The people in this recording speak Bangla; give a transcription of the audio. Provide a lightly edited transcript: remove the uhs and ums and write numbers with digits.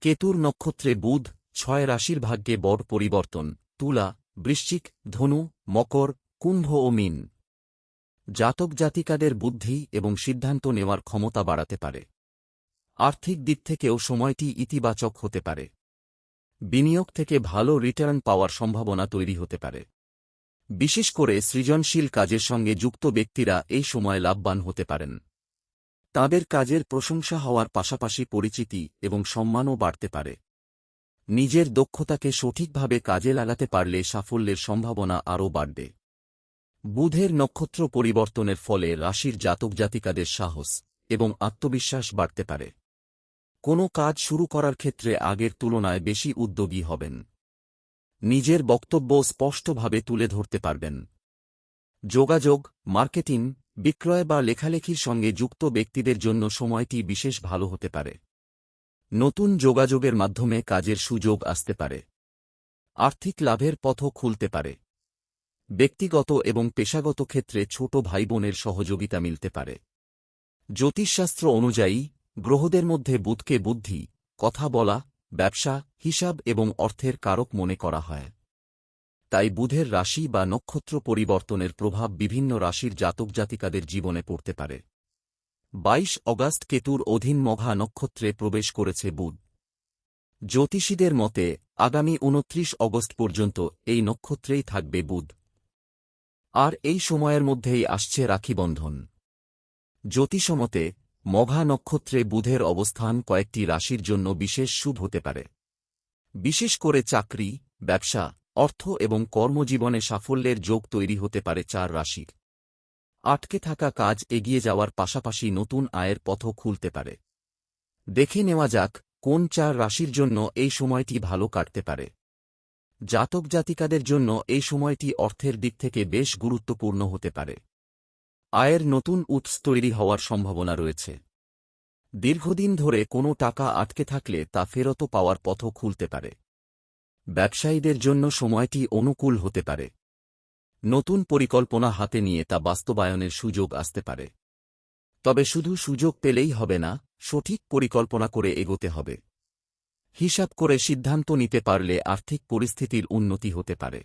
কেতুর নক্ষত্রে বুধ, 6 রাশির ভাগ্যে বড় পরিবর্তন, তুলা, বৃশ্চিক, ধনু, মকর, কুম্ভ ও মীন। জাতক জাতিকাদের বুদ্ধি এবং সিদ্ধান্ত নেওয়ার ক্ষমতা বাড়াতে পারে। আর্থিক দিক থেকেও সময়টি ইতিবাচক হতে পারে। বিনিয়োগ থেকে ভালো রিটার্ন পাওয়ার সম্ভাবনা তৈরি হতে পারে। বিশেষ করে সৃজনশীল কাজের সঙ্গে যুক্ত ব্যক্তিরা এই সময় লাভবান হতে পারেন। তাঁদের কাজের প্রশংসা হওয়ার পাশাপাশি পরিচিতি এবং সম্মানও বাড়তে পারে। নিজের দক্ষতাকে সঠিকভাবে কাজে লাগাতে পারলে সাফল্যের সম্ভাবনা আরও বাড়বে। বুধের নক্ষত্র পরিবর্তনের ফলে রাশির জাতক জাতিকাদের সাহস এবং আত্মবিশ্বাস বাড়তে পারে। কোনো কাজ শুরু করার ক্ষেত্রে আগের তুলনায় বেশি উদ্যোগী হবেন। নিজের বক্তব্য স্পষ্টভাবে তুলে ধরতে পারবেন। যোগাযোগ, মার্কেটিং, বিক্রয় বা লেখালেখির সঙ্গে যুক্ত ব্যক্তিদের জন্য সময়টি বিশেষ ভালো হতে পারে। নতুন যোগাযোগের মাধ্যমে কাজের সুযোগ আসতে পারে। আর্থিক লাভের পথও খুলতে পারে। ব্যক্তিগত এবং পেশাগত ক্ষেত্রে ছোট ভাইবোনের সহযোগিতা মিলতে পারে। জ্যোতিষশাস্ত্র অনুযায়ী গ্রহদের মধ্যে বুধকে বুদ্ধি, কথা বলা, ব্যবসা, হিসাব এবং অর্থের কারক মনে করা হয়। তাই বুধের রাশি বা নক্ষত্র পরিবর্তনের প্রভাব বিভিন্ন রাশির জাতক জাতিকাদের জীবনে পড়তে পারে। 22 অগাস্ট কেতুর অধীন মঘা নক্ষত্রে প্রবেশ করেছে বুধ। জ্যোতিষীদের মতে আগামী 29 অগস্ট পর্যন্ত এই নক্ষত্রেই থাকবে বুধ। আর এই সময়ের মধ্যেই আসছে রাখিবন্ধন। জ্যোতিষমতে মঘা নক্ষত্রে বুধের অবস্থান কয়েকটি রাশির জন্য বিশেষ শুভ হতে পারে। বিশেষ করে চাকরি, ব্যবসা, অর্থ এবং কর্মজীবনে সাফল্যের যোগ তৈরি হতে পারে 4 রাশির। আটকে থাকা কাজ এগিয়ে যাওয়ার পাশাপাশি নতুন আয়ের পথও খুলতে পারে। দেখে নেওয়া যাক কোন 4 রাশির জন্য এই সময়টি ভালো কাটতে পারে। জাতক জাতিকাদের জন্য এই সময়টি অর্থের দিক থেকে বেশ গুরুত্বপূর্ণ হতে পারে। আয়ের নতুন উৎস তৈরি হওয়ার সম্ভাবনা রয়েছে। দীর্ঘদিন ধরে কোনো টাকা আটকে থাকলে তা ফেরত পাওয়ার পথও খুলতে পারে। ব্যবসায়ীদের জন্য সময়টি অনুকূল হতে পারে। নতুন পরিকল্পনা হাতে নিয়ে তা বাস্তবায়নের সুযোগ আসতে পারে। তবে শুধু সুযোগ পেলেই হবে না, সঠিক পরিকল্পনা করে এগোতে হবে। হিসাব করে সিদ্ধান্ত নিতে পারলে আর্থিক পরিস্থিতির উন্নতি হতে পারে।